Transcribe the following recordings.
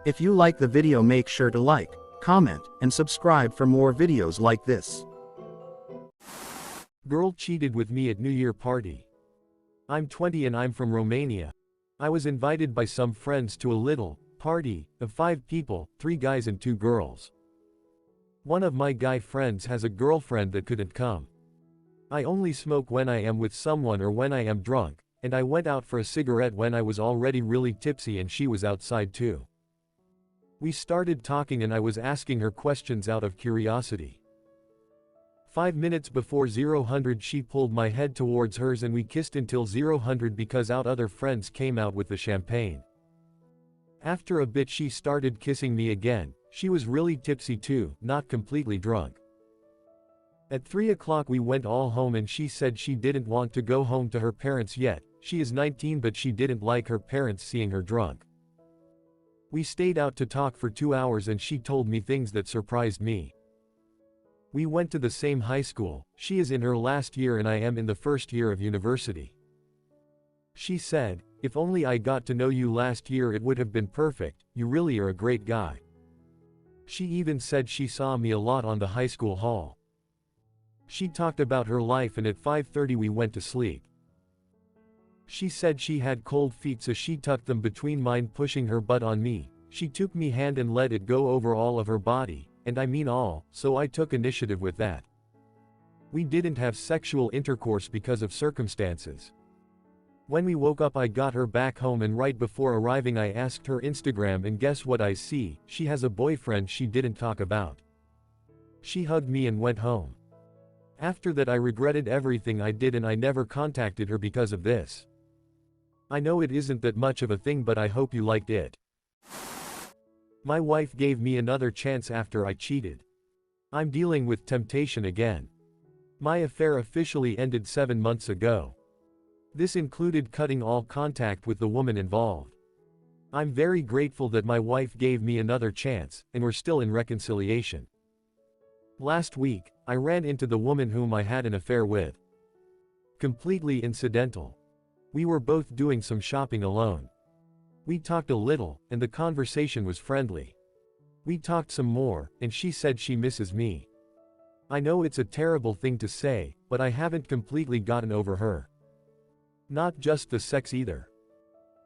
If you like the video, make sure to like, comment, and subscribe for more videos like this. Girl cheated with me at New Year party. I'm 20 and I'm from Romania. I was invited by some friends to a little party of 5 people, 3 guys and 2 girls. One of my guy friends has a girlfriend that couldn't come. I only smoke when I am with someone or when I am drunk, and I went out for a cigarette when I was already really tipsy and she was outside too. We started talking and I was asking her questions out of curiosity. 5 minutes before 0-100 she pulled my head towards hers and we kissed until 0-100 because other friends came out with the champagne. After a bit she started kissing me again. She was really tipsy too, not completely drunk. At 3 o'clock we went all home and she said she didn't want to go home to her parents yet. She is 19 but she didn't like her parents seeing her drunk. We stayed out to talk for 2 hours and she told me things that surprised me. We went to the same high school. She is in her last year and I am in the first year of university. She said, "If only I got to know you last year it would have been perfect, you really are a great guy." She even said she saw me a lot on the high school hall. She talked about her life and at 5:30 we went to sleep. She said she had cold feet so she tucked them between mine pushing her butt on me. She took me hand and let it go over all of her body, and I mean all, so I took initiative with that. We didn't have sexual intercourse because of circumstances. When we woke up I got her back home and right before arriving I asked her Instagram and guess what I see, she has a boyfriend she didn't talk about. She hugged me and went home. After that I regretted everything I did and I never contacted her because of this. I know it isn't that much of a thing but I hope you liked it. My wife gave me another chance after I cheated. I'm dealing with temptation again. My affair officially ended 7 months ago. This included cutting all contact with the woman involved. I'm very grateful that my wife gave me another chance, and we're still in reconciliation. Last week, I ran into the woman whom I had an affair with. Completely incidental. We were both doing some shopping alone. We talked a little, and the conversation was friendly. We talked some more, and she said she misses me. I know it's a terrible thing to say, but I haven't completely gotten over her. Not just the sex either.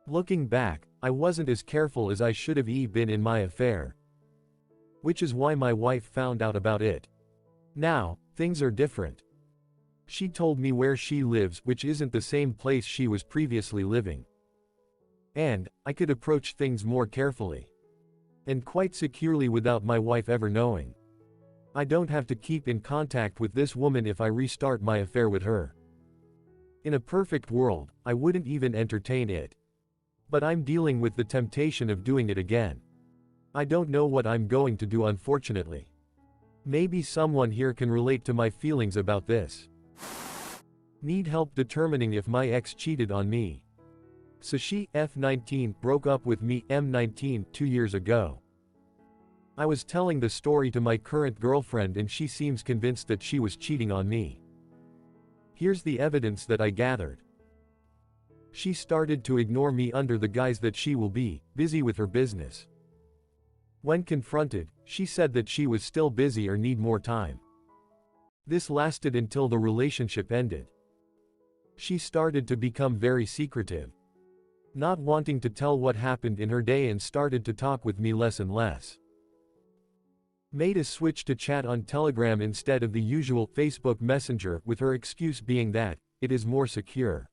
Looking back, I wasn't as careful as I should have been in my affair. Which is why my wife found out about it. Now, things are different. She told me where she lives, which isn't the same place she was previously living. And, I could approach things more carefully. And quite securely without my wife ever knowing. I don't have to keep in contact with this woman if I restart my affair with her. In a perfect world, I wouldn't even entertain it. But I'm dealing with the temptation of doing it again. I don't know what I'm going to do unfortunately. Maybe someone here can relate to my feelings about this. Need help determining if my ex cheated on me. So she, F19, broke up with me, M19, 2 years ago. I was telling the story to my current girlfriend and she seems convinced that she was cheating on me. Here's the evidence that I gathered. She started to ignore me under the guise that she will be busy with her business. When confronted, she said that she was still busy or need more time. This lasted until the relationship ended. She started to become very secretive, not wanting to tell what happened in her day and started to talk with me less and less. Made a switch to chat on Telegram instead of the usual Facebook Messenger, with her excuse being that it is more secure.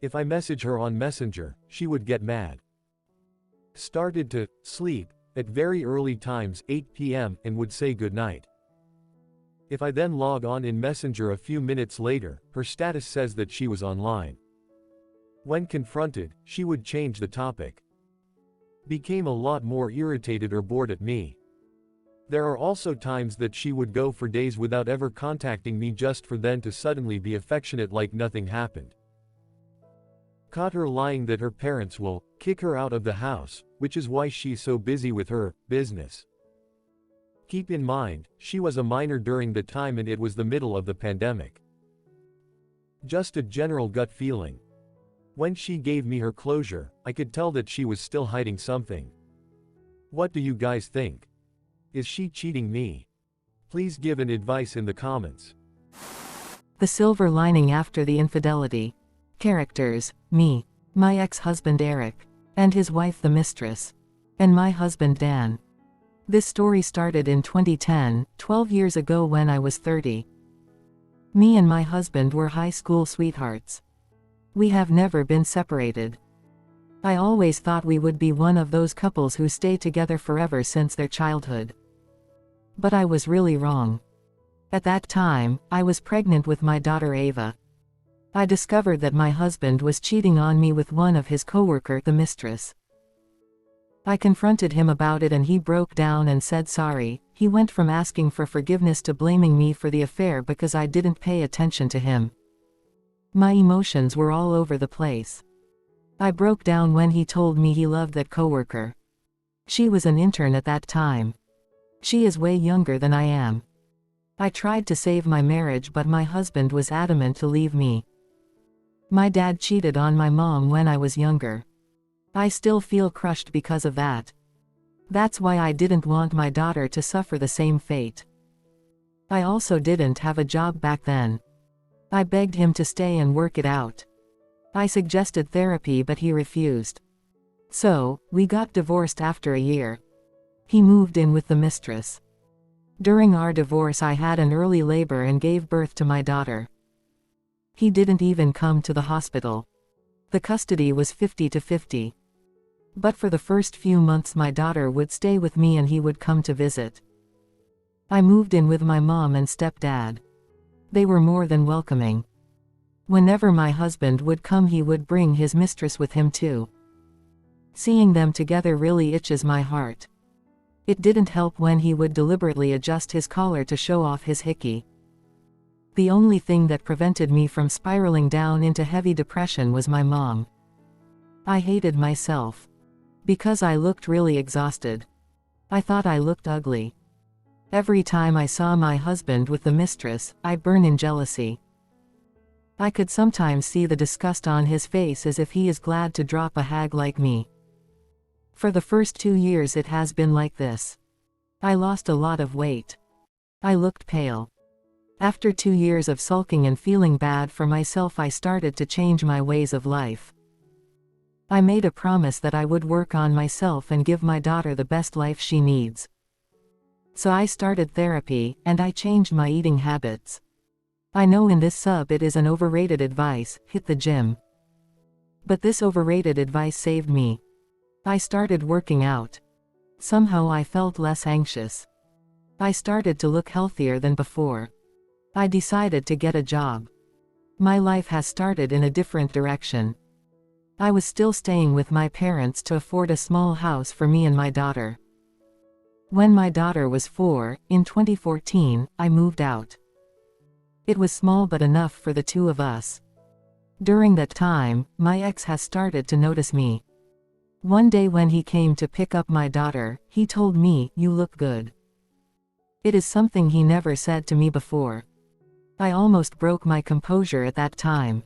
If I message her on Messenger, she would get mad. Started to sleep at very early times, 8 p.m., and would say goodnight. If I then log on in Messenger a few minutes later, her status says that she was online. When confronted, she would change the topic. Became a lot more irritated or bored at me. There are also times that she would go for days without ever contacting me just for then to suddenly be affectionate like nothing happened. Caught her lying that her parents will kick her out of the house, which is why she's so busy with her business. Keep in mind, she was a minor during the time and it was the middle of the pandemic. Just a general gut feeling. When she gave me her closure, I could tell that she was still hiding something. What do you guys think? Is she cheating me? Please give an advice in the comments. The silver lining after the infidelity. Characters: me, my ex-husband Eric, and his wife the mistress, and my husband Dan. This story started in 2010, 12 years ago when I was 30. Me and my husband were high school sweethearts. We have never been separated. I always thought we would be one of those couples who stay together forever since their childhood. But I was really wrong. At that time, I was pregnant with my daughter Ava. I discovered that my husband was cheating on me with one of his coworker, the mistress. I confronted him about it and he broke down and said sorry. He went from asking for forgiveness to blaming me for the affair because I didn't pay attention to him. My emotions were all over the place. I broke down when he told me he loved that coworker. She was an intern at that time. She is way younger than I am. I tried to save my marriage but my husband was adamant to leave me. My dad cheated on my mom when I was younger. I still feel crushed because of that. That's why I didn't want my daughter to suffer the same fate. I also didn't have a job back then. I begged him to stay and work it out. I suggested therapy but he refused. So, we got divorced after a year. He moved in with the mistress. During our divorce I had an early labor and gave birth to my daughter. He didn't even come to the hospital. The custody was 50-50. But for the first few months my daughter would stay with me and he would come to visit. I moved in with my mom and stepdad. They were more than welcoming. Whenever my husband would come he would bring his mistress with him too. Seeing them together really itches my heart. It didn't help when he would deliberately adjust his collar to show off his hickey. The only thing that prevented me from spiraling down into heavy depression was my mom. I hated myself. Because I looked really exhausted. I thought I looked ugly. Every time I saw my husband with the mistress, I'd burn in jealousy. I could sometimes see the disgust on his face as if he is glad to drop a hag like me. For the first 2 years it has been like this. I lost a lot of weight. I looked pale. After 2 years of sulking and feeling bad for myself I started to change my ways of life. I made a promise that I would work on myself and give my daughter the best life she needs. So I started therapy, and I changed my eating habits. I know in this sub it is an overrated advice, hit the gym. But this overrated advice saved me. I started working out. Somehow I felt less anxious. I started to look healthier than before. I decided to get a job. My life has started in a different direction. I was still staying with my parents to afford a small house for me and my daughter. When my daughter was 4, in 2014, I moved out. It was small but enough for the two of us. During that time, my ex has started to notice me. One day when he came to pick up my daughter, he told me, "You look good." It is something he never said to me before. I almost broke my composure at that time.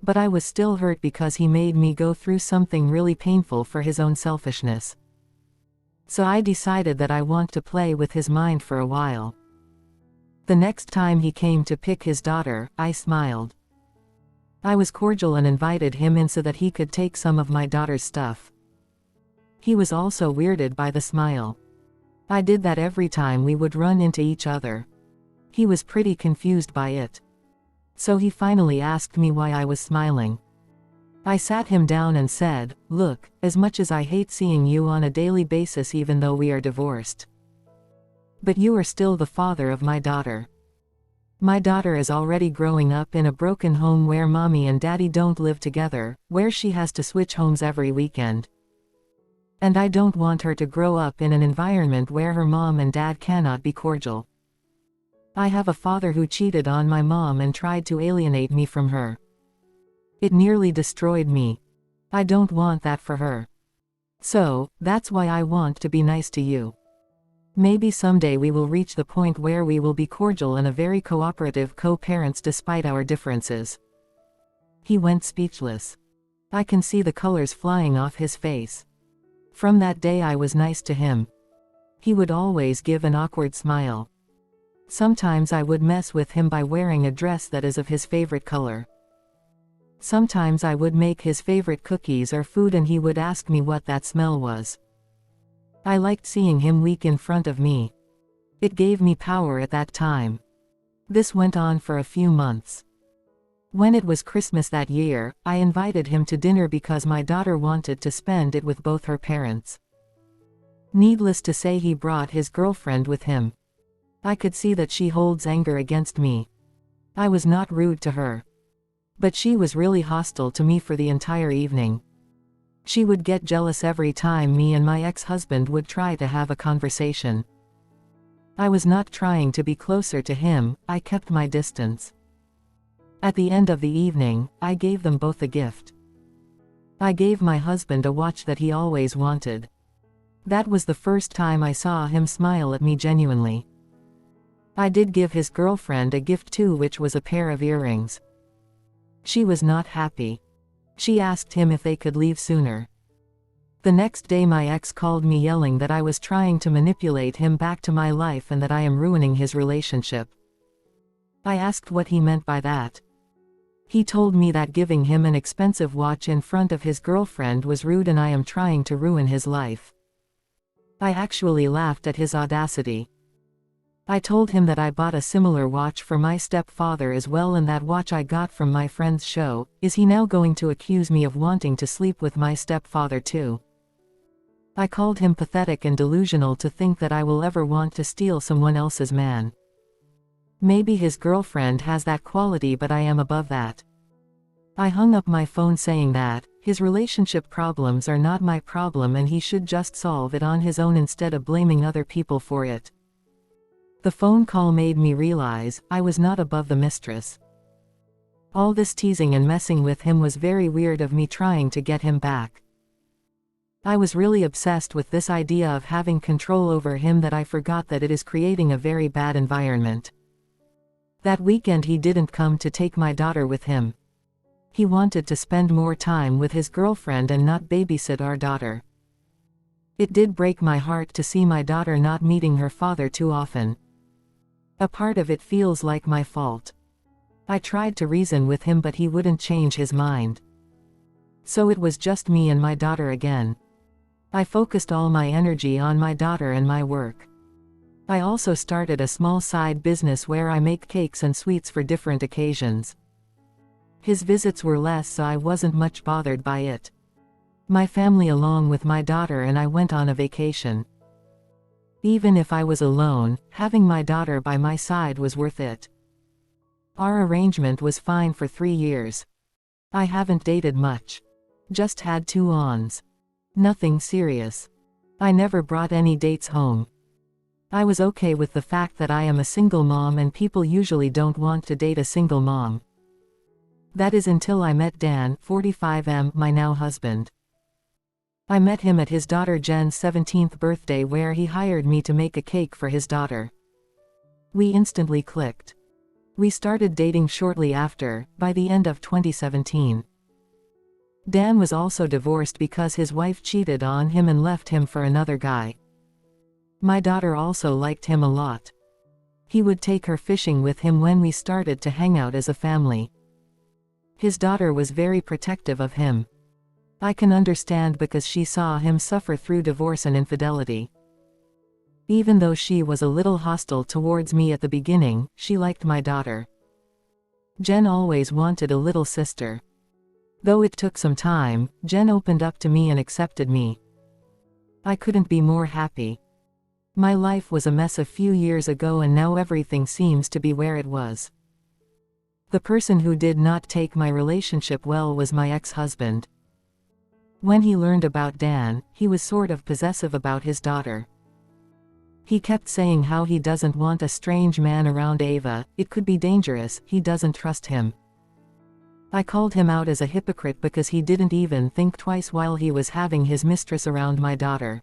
But I was still hurt because he made me go through something really painful for his own selfishness. So I decided that I want to play with his mind for a while. The next time he came to pick his daughter, I smiled. I was cordial and invited him in so that he could take some of my daughter's stuff. He was also weirded by the smile. I did that every time we would run into each other. He was pretty confused by it. So he finally asked me why I was smiling. I sat him down and said, "Look, as much as I hate seeing you on a daily basis even though we are divorced. But you are still the father of my daughter. My daughter is already growing up in a broken home where mommy and daddy don't live together, where she has to switch homes every weekend. And I don't want her to grow up in an environment where her mom and dad cannot be cordial. I have a father who cheated on my mom and tried to alienate me from her. It nearly destroyed me. I don't want that for her. So, that's why I want to be nice to you. Maybe someday we will reach the point where we will be cordial and a very cooperative co-parents despite our differences." He went speechless. I can see the colors flying off his face. From that day I was nice to him. He would always give an awkward smile. Sometimes I would mess with him by wearing a dress that is of his favorite color. Sometimes I would make his favorite cookies or food and he would ask me what that smell was. I liked seeing him weak in front of me. It gave me power at that time. This went on for a few months. When it was Christmas that year, I invited him to dinner because my daughter wanted to spend it with both her parents. Needless to say, he brought his girlfriend with him. I could see that she holds anger against me. I was not rude to her. But she was really hostile to me for the entire evening. She would get jealous every time me and my ex-husband would try to have a conversation. I was not trying to be closer to him, I kept my distance. At the end of the evening, I gave them both a gift. I gave my husband a watch that he always wanted. That was the first time I saw him smile at me genuinely. I did give his girlfriend a gift too, which was a pair of earrings. She was not happy. She asked him if they could leave sooner. The next day my ex called me yelling that I was trying to manipulate him back to my life and that I am ruining his relationship. I asked what he meant by that. He told me that giving him an expensive watch in front of his girlfriend was rude and I am trying to ruin his life. I actually laughed at his audacity. I told him that I bought a similar watch for my stepfather as well and that watch I got from my friend's show. Is he now going to accuse me of wanting to sleep with my stepfather too? I called him pathetic and delusional to think that I will ever want to steal someone else's man. Maybe his girlfriend has that quality, but I am above that. I hung up my phone saying that his relationship problems are not my problem and he should just solve it on his own instead of blaming other people for it. The phone call made me realize I was not above the mistress. All this teasing and messing with him was very weird of me trying to get him back. I was really obsessed with this idea of having control over him that I forgot that it is creating a very bad environment. That weekend he didn't come to take my daughter with him. He wanted to spend more time with his girlfriend and not babysit our daughter. It did break my heart to see my daughter not meeting her father too often. A part of it feels like my fault. I tried to reason with him but he wouldn't change his mind. So it was just me and my daughter again. I focused all my energy on my daughter and my work. I also started a small side business where I make cakes and sweets for different occasions. His visits were less, so I wasn't much bothered by it. My family along with my daughter and I went on a vacation. Even if I was alone, having my daughter by my side was worth it. Our arrangement was fine for 3 years. I haven't dated much. Just had 2 ons. Nothing serious. I never brought any dates home. I was okay with the fact that I am a single mom and people usually don't want to date a single mom. That is until I met Dan, 45M, my now husband. I met him at his daughter Jen's 17th birthday where he hired me to make a cake for his daughter. We instantly clicked. We started dating shortly after, by the end of 2017. Dan was also divorced because his wife cheated on him and left him for another guy. My daughter also liked him a lot. He would take her fishing with him when we started to hang out as a family. His daughter was very protective of him. I can understand because she saw him suffer through divorce and infidelity. Even though she was a little hostile towards me at the beginning, she liked my daughter. Jen always wanted a little sister. Though it took some time, Jen opened up to me and accepted me. I couldn't be more happy. My life was a mess a few years ago and now everything seems to be where it was. The person who did not take my relationship well was my ex-husband. When he learned about Dan, he was sort of possessive about his daughter. He kept saying how he doesn't want a strange man around Ava, it could be dangerous, he doesn't trust him. I called him out as a hypocrite because he didn't even think twice while he was having his mistress around my daughter.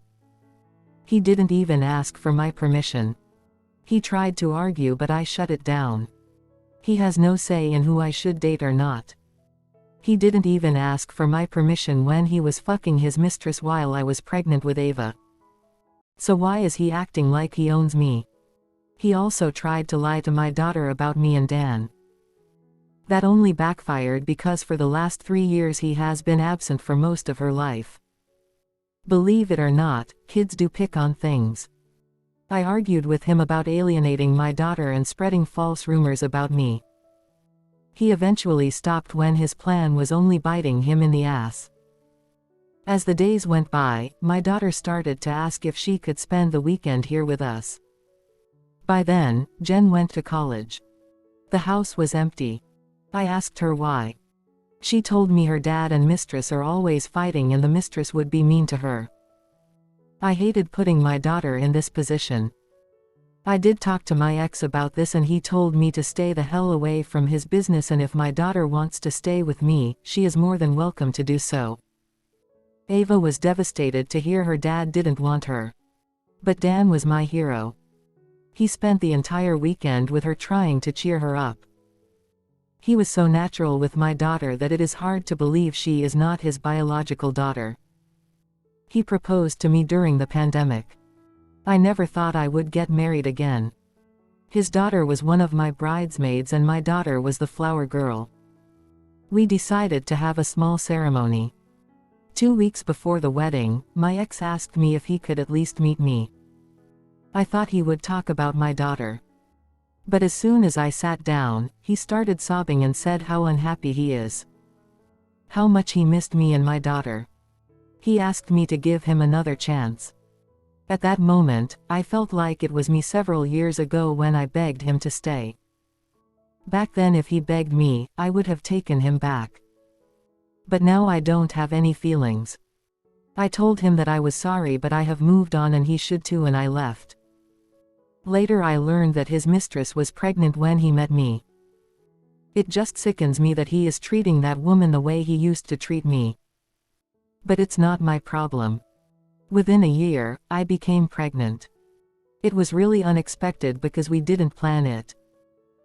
He didn't even ask for my permission. He tried to argue but I shut it down. He has no say in who I should date or not. He didn't even ask for my permission when he was fucking his mistress while I was pregnant with Ava. So why is he acting like he owns me? He also tried to lie to my daughter about me and Dan. That only backfired because for the last 3 years he has been absent for most of her life. Believe it or not, kids do pick on things. I argued with him about alienating my daughter and spreading false rumors about me. He eventually stopped when his plan was only biting him in the ass. As the days went by, my daughter started to ask if she could spend the weekend here with us. By then, Jen went to college. The house was empty. I asked her why. She told me her dad and mistress are always fighting and the mistress would be mean to her. I hated putting my daughter in this position. I did talk to my ex about this and he told me to stay the hell away from his business, and if my daughter wants to stay with me, she is more than welcome to do so. Ava was devastated to hear her dad didn't want her. But Dan was my hero. He spent the entire weekend with her trying to cheer her up. He was so natural with my daughter that it is hard to believe she is not his biological daughter. He proposed to me during the pandemic. I never thought I would get married again. His daughter was one of my bridesmaids and my daughter was the flower girl. We decided to have a small ceremony. 2 weeks before the wedding, my ex asked me if he could at least meet me. I thought he would talk about my daughter. But as soon as I sat down, he started sobbing and said how unhappy he is. How much he missed me and my daughter. He asked me to give him another chance. At that moment, I felt like it was me several years ago when I begged him to stay. Back then if he begged me, I would have taken him back. But now I don't have any feelings. I told him that I was sorry but I have moved on and he should too, and I left. Later I learned that his mistress was pregnant when he met me. It just sickens me that he is treating that woman the way he used to treat me. But it's not my problem. Within a year, I became pregnant. It was really unexpected because we didn't plan it.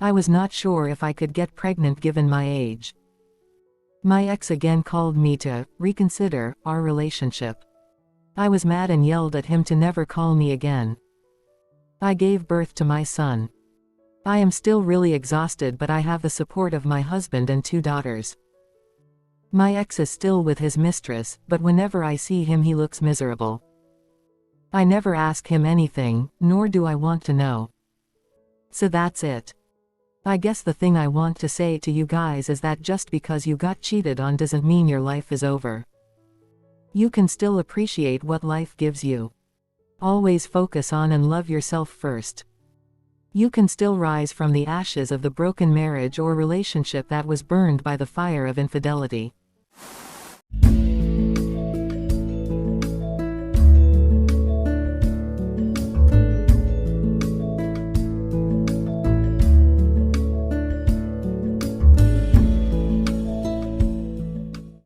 I was not sure if I could get pregnant given my age. My ex again called me to reconsider our relationship. I was mad and yelled at him to never call me again. I gave birth to my son. I am still really exhausted, but I have the support of my husband and 2 daughters. My ex is still with his mistress, but whenever I see him he looks miserable. I never ask him anything, nor do I want to know. So that's it. I guess the thing I want to say to you guys is that just because you got cheated on doesn't mean your life is over. You can still appreciate what life gives you. Always focus on and love yourself first. You can still rise from the ashes of the broken marriage or relationship that was burned by the fire of infidelity.